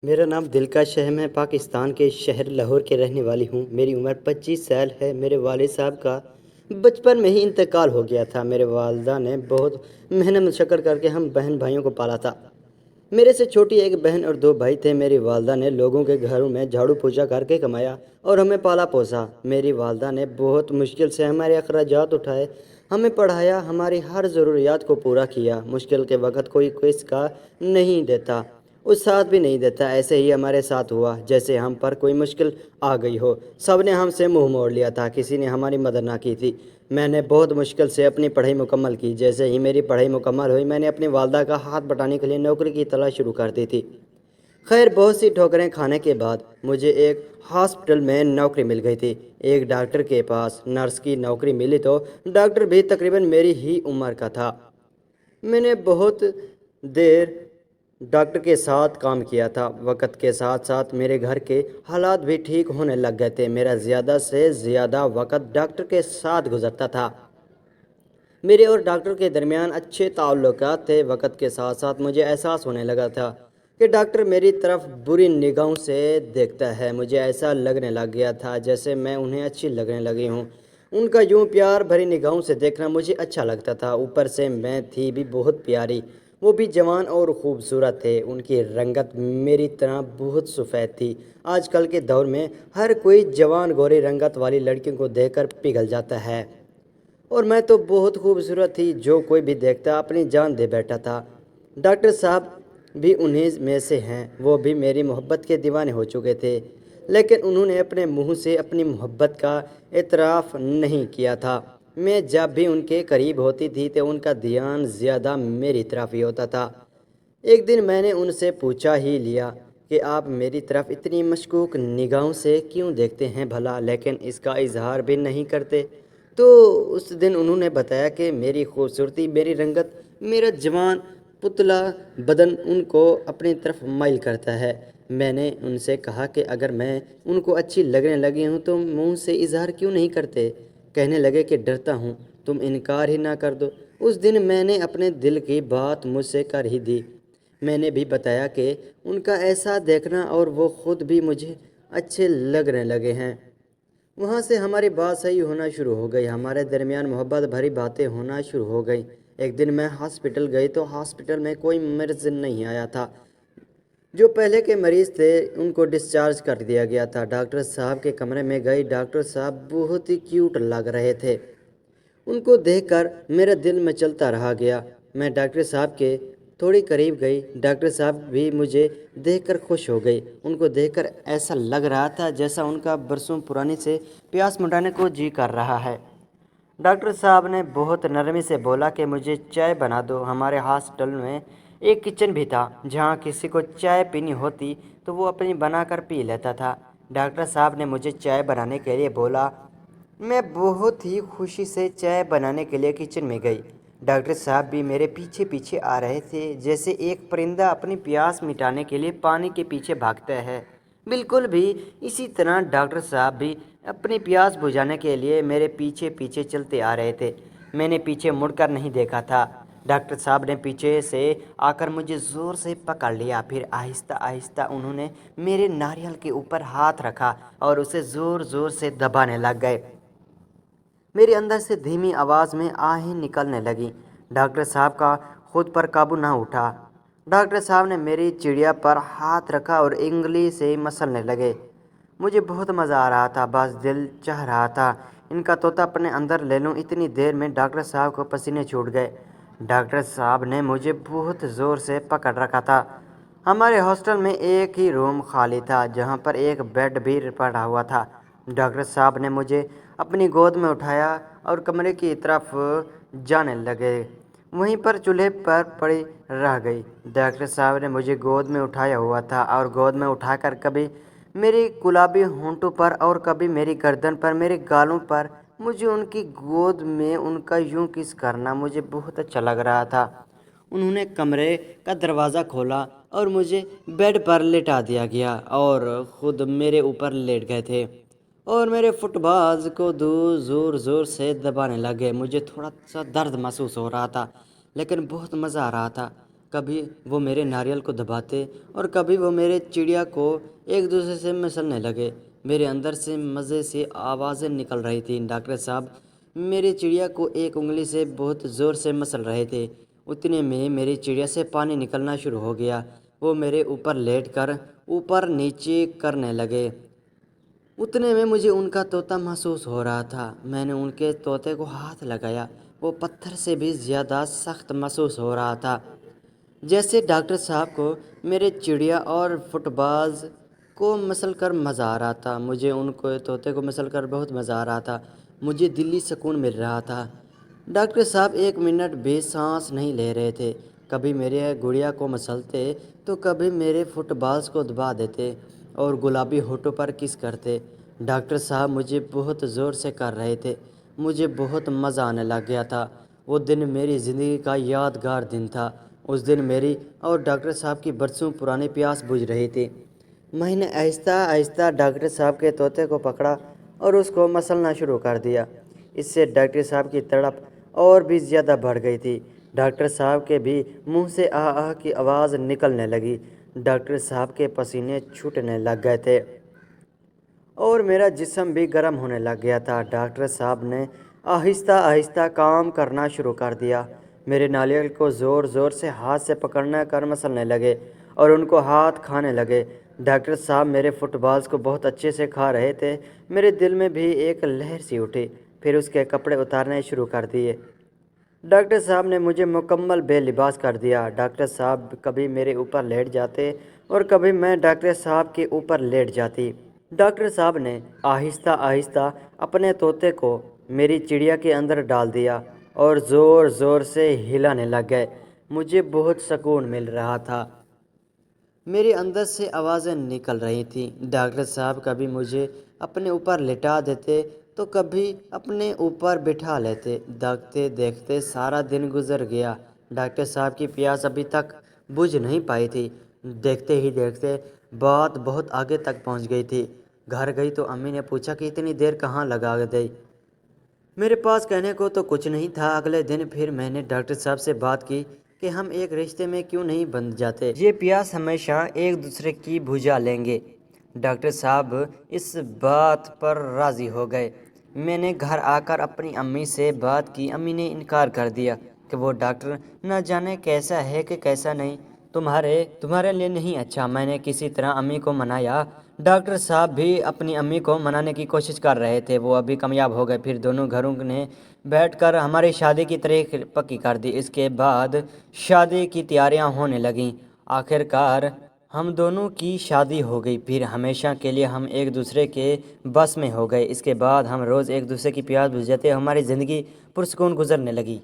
میرا نام دلکش ہے۔ میں پاکستان کے شہر لاہور کے رہنے والی ہوں۔ میری عمر 25 سال ہے۔ میرے والد صاحب کا بچپن میں ہی انتقال ہو گیا تھا۔ میرے والدہ نے بہت محنت مشقت کر کے ہم بہن بھائیوں کو پالا تھا۔ میرے سے چھوٹی ایک بہن اور 2 بھائی تھے۔ میری والدہ نے لوگوں کے گھروں میں جھاڑو پوچھا کر کے کمایا اور ہمیں پالا پوسا۔ میری والدہ نے بہت مشکل سے ہمارے اخراجات اٹھائے، ہمیں پڑھایا، ہماری ہر ضروریات کو پورا کیا۔ مشکل کے وقت کوئی کس کا نہیں دیتا، اس ساتھ بھی نہیں دیتا۔ ایسے ہی ہمارے ساتھ ہوا، جیسے ہم پر کوئی مشکل آ گئی ہو، سب نے ہم سے منہ موڑ لیا تھا، کسی نے ہماری مدد نہ کی تھی۔ میں نے بہت مشکل سے اپنی پڑھائی مکمل کی۔ جیسے ہی میری پڑھائی مکمل ہوئی، میں نے اپنی والدہ کا ہاتھ بٹانے کے لیے نوکری کی تلاش شروع کر دی تھی۔ خیر، بہت سی ٹھوکریں کھانے کے بعد مجھے ایک ہاسپٹل میں نوکری مل گئی تھی۔ ایک ڈاکٹر کے پاس نرس کی نوکری ملی تو ڈاکٹر بھی تقریباً میری ہی عمر کا تھا۔ میں نے بہت دیر ڈاکٹر کے ساتھ کام کیا تھا۔ وقت کے ساتھ ساتھ میرے گھر کے حالات بھی ٹھیک ہونے لگ گئے تھے۔ میرا زیادہ سے زیادہ وقت ڈاکٹر کے ساتھ گزرتا تھا۔ میرے اور ڈاکٹر کے درمیان اچھے تعلقات تھے۔ وقت کے ساتھ ساتھ مجھے احساس ہونے لگا تھا کہ ڈاکٹر میری طرف بری نگاہوں سے دیکھتا ہے۔ مجھے ایسا لگنے لگ گیا تھا جیسے میں انہیں اچھی لگنے لگی ہوں۔ ان کا یوں پیار بھری نگاہوں سے دیکھنا مجھے اچھا لگتا تھا۔ اوپر سے میں تھی بھی بہت پیاری، وہ بھی جوان اور خوبصورت تھے۔ ان کی رنگت میری طرح بہت سفید تھی۔ آج کل کے دور میں ہر کوئی جوان گوری رنگت والی لڑکیوں کو دیکھ کر پگھل جاتا ہے، اور میں تو بہت خوبصورت تھی، جو کوئی بھی دیکھتا اپنی جان دے بیٹھا تھا۔ ڈاکٹر صاحب بھی انہیں میں سے ہیں۔ وہ بھی میری محبت کے دیوانے ہو چکے تھے، لیکن انہوں نے اپنے منہ سے اپنی محبت کا اعتراف نہیں کیا تھا۔ میں جب بھی ان کے قریب ہوتی تھی تو ان کا دھیان زیادہ میری طرف ہی ہوتا تھا۔ ایک دن میں نے ان سے پوچھا ہی لیا کہ آپ میری طرف اتنی مشکوک نگاہوں سے کیوں دیکھتے ہیں بھلا، لیکن اس کا اظہار بھی نہیں کرتے۔ تو اس دن انہوں نے بتایا کہ میری خوبصورتی، میری رنگت، میرا جوان پتلا بدن ان کو اپنی طرف مائل کرتا ہے۔ میں نے ان سے کہا کہ اگر میں ان کو اچھی لگنے لگی ہوں تو منہ سے اظہار کیوں نہیں کرتے؟ کہنے لگے کہ ڈرتا ہوں تم انکار ہی نہ کر دو۔ اس دن میں نے اپنے دل کی بات مجھ سے کر ہی دی۔ میں نے بھی بتایا کہ ان کا ایسا دیکھنا اور وہ خود بھی مجھے اچھے لگنے لگے ہیں۔ وہاں سے ہماری بات صحیح ہونا شروع ہو گئی، ہمارے درمیان محبت بھری باتیں ہونا شروع ہو گئیں۔ ایک دن میں ہاسپٹل گئی تو ہاسپٹل میں کوئی مرض نہیں آیا تھا۔ جو پہلے کے مریض تھے ان کو ڈسچارج کر دیا گیا تھا۔ ڈاکٹر صاحب کے کمرے میں گئی۔ ڈاکٹر صاحب بہت ہی کیوٹ لگ رہے تھے۔ ان کو دیکھ کر میرا دل مچلتا رہ گیا۔ میں ڈاکٹر صاحب کے تھوڑی قریب گئی۔ ڈاکٹر صاحب بھی مجھے دیکھ کر خوش ہو گئی۔ ان کو دیکھ کر ایسا لگ رہا تھا جیسا ان کا برسوں پرانی سے پیاس مٹانے کو جی کر رہا ہے۔ ڈاکٹر صاحب نے بہت نرمی سے بولا کہ مجھے چائے بنا دو۔ ہمارے ہاسپٹل میں ایک کچن بھی تھا، جہاں کسی کو چائے پینی ہوتی تو وہ اپنی بنا کر پی لیتا تھا۔ ڈاکٹر صاحب نے مجھے چائے بنانے کے لیے بولا۔ میں بہت ہی خوشی سے چائے بنانے کے لیے کچن میں گئی۔ ڈاکٹر صاحب بھی میرے پیچھے پیچھے آ رہے تھے، جیسے ایک پرندہ اپنی پیاس مٹانے کے لیے پانی کے پیچھے بھاگتا ہے، بالکل بھی اسی طرح ڈاکٹر صاحب بھی اپنی پیاس بجھانے کے لیے میرے پیچھے پیچھے چلتے آ رہے تھے۔ میں نے پیچھے مڑ کر نہیں دیکھا تھا۔ ڈاکٹر صاحب نے پیچھے سے آ کر مجھے زور سے پکڑ لیا، پھر آہستہ آہستہ انہوں نے میرے ناریل کے اوپر ہاتھ رکھا اور اسے زور زور سے دبانے لگ گئے۔ میرے اندر سے دھیمی آواز میں آہیں نکلنے لگیں۔ ڈاکٹر صاحب کا خود پر قابو نہ اٹھا۔ ڈاکٹر صاحب نے میری چڑیا پر ہاتھ رکھا اور انگلی سے مسلنے لگے۔ مجھے بہت مزہ آ رہا تھا، بس دل چاہ رہا تھا ان کا طوطا اپنے اندر لے لوں۔ اتنی دیر میں ڈاکٹر صاحب کو پسینے چھوٹ گئے۔ ڈاکٹر صاحب نے مجھے بہت زور سے پکڑ رکھا تھا۔ ہمارے ہاسٹل میں ایک ہی روم خالی تھا، جہاں پر ایک بیڈ بھی پڑا ہوا تھا۔ ڈاکٹر صاحب نے مجھے اپنی گود میں اٹھایا اور کمرے کی طرف جانے لگے۔ وہیں پر چولہے پر پڑی رہ گئی۔ ڈاکٹر صاحب نے مجھے گود میں اٹھایا ہوا تھا اور گود میں اٹھا کر کبھی میری گلابی ہونٹوں پر اور کبھی میری گردن پر، میرے گالوں پر، مجھے ان کی گود میں ان کا یوں کس کرنا مجھے بہت اچھا لگ رہا تھا۔ انہوں نے کمرے کا دروازہ کھولا اور مجھے بیڈ پر لٹا دیا گیا اور خود میرے اوپر لیٹ گئے تھے اور میرے فٹ باز کو زور زور سے دبانے لگے۔ مجھے تھوڑا سا درد محسوس ہو رہا تھا، لیکن بہت مزہ آ رہا تھا۔ کبھی وہ میرے ناریل کو دباتے اور کبھی وہ میرے چڑیا کو ایک دوسرے سے مسلنے لگے۔ میرے اندر سے مزے سے آوازیں نکل رہی تھیں۔ ڈاکٹر صاحب میری چڑیا کو ایک انگلی سے بہت زور سے مسل رہے تھے۔ اتنے میں میری چڑیا سے پانی نکلنا شروع ہو گیا۔ وہ میرے اوپر لیٹ کر اوپر نیچے کرنے لگے۔ اتنے میں مجھے ان کا طوطا محسوس ہو رہا تھا۔ میں نے ان کے طوطے کو ہاتھ لگایا۔ وہ پتھر سے بھی زیادہ سخت محسوس ہو رہا تھا۔ جیسے ڈاکٹر صاحب کو میرے چڑیا اور فٹ باز کو مسل کر مزہ آ رہا تھا، مجھے ان کو طوطے کو مسل کر بہت مزہ آ رہا تھا۔ مجھے دلی سکون مل رہا تھا۔ ڈاکٹر صاحب ایک منٹ بھی سانس نہیں لے رہے تھے۔ کبھی میرے گڑیا کو مسلتے تو کبھی میرے فٹ بالز کو دبا دیتے اور گلابی ہونٹوں پر کس کرتے۔ ڈاکٹر صاحب مجھے بہت زور سے کر رہے تھے۔ مجھے بہت مزہ آنے لگ گیا تھا۔ وہ دن میری زندگی کا یادگار دن تھا۔ اس دن میری اور ڈاکٹر صاحب کی برسوں پرانی پیاس بجھ رہی تھی۔ میں نے آہستہ آہستہ ڈاکٹر صاحب کے طوطے کو پکڑا اور اس کو مسلنا شروع کر دیا۔ اس سے ڈاکٹر صاحب کی تڑپ اور بھی زیادہ بڑھ گئی تھی۔ ڈاکٹر صاحب کے بھی منہ سے آہ آہ کی آواز نکلنے لگی۔ ڈاکٹر صاحب کے پسینے چھوٹنے لگ گئے تھے اور میرا جسم بھی گرم ہونے لگ گیا تھا۔ ڈاکٹر صاحب نے آہستہ آہستہ کام کرنا شروع کر دیا۔ میرے ناریل کو زور زور سے ہاتھ سے پکڑنے کر مسلنے لگے اور ان کو ہاتھ کھانے لگے۔ ڈاکٹر صاحب میرے فٹ بالز کو بہت اچھے سے کھا رہے تھے۔ میرے دل میں بھی ایک لہر سی اٹھی۔ پھر اس کے کپڑے اتارنے شروع کر دیے۔ ڈاکٹر صاحب نے مجھے مکمل بے لباس کر دیا۔ ڈاکٹر صاحب کبھی میرے اوپر لیٹ جاتے اور کبھی میں ڈاکٹر صاحب کے اوپر لیٹ جاتی۔ ڈاکٹر صاحب نے آہستہ آہستہ اپنے طوطے کو میری چڑیا کے اندر ڈال دیا اور زور زور سے ہلانے لگ گئے۔ مجھے بہت سکون مل رہا تھا۔ میرے اندر سے آوازیں نکل رہی تھیں۔ ڈاکٹر صاحب کبھی مجھے اپنے اوپر لٹا دیتے تو کبھی اپنے اوپر بٹھا لیتے۔ دیکھتے دیکھتے سارا دن گزر گیا۔ ڈاکٹر صاحب کی پیاس ابھی تک بجھ نہیں پائی تھی۔ دیکھتے ہی دیکھتے بات بہت آگے تک پہنچ گئی تھی۔ گھر گئی تو امی نے پوچھا کہ اتنی دیر کہاں لگا گئی؟ میرے پاس کہنے کو تو کچھ نہیں تھا۔ اگلے دن پھر میں نے ڈاکٹر صاحب سے بات کی کہ ہم ایک رشتے میں کیوں نہیں بندھ جاتے؟ یہ پیاس ہمیشہ ایک دوسرے کی بجھا لیں گے۔ ڈاکٹر صاحب اس بات پر راضی ہو گئے۔ میں نے گھر آ کر اپنی امی سے بات کی۔ امی نے انکار کر دیا کہ وہ ڈاکٹر نہ جانے کیسا ہے کہ کیسا نہیں، تمہارے لیے نہیں اچھا۔ میں نے کسی طرح امی کو منایا۔ ڈاکٹر صاحب بھی اپنی امی کو منانے کی کوشش کر رہے تھے۔ وہ ابھی کامیاب ہو گئے۔ پھر دونوں گھروں نے بیٹھ کر ہماری شادی کی تاریخ پکی کر دی۔ اس کے بعد شادی کی تیاریاں ہونے لگیں۔ آخر کار ہم دونوں کی شادی ہو گئی۔ پھر ہمیشہ کے لیے ہم ایک دوسرے کے بس میں ہو گئے۔ اس کے بعد ہم روز ایک دوسرے کی پیاس بجھاتے، ہماری زندگی پرسکون گزرنے لگی۔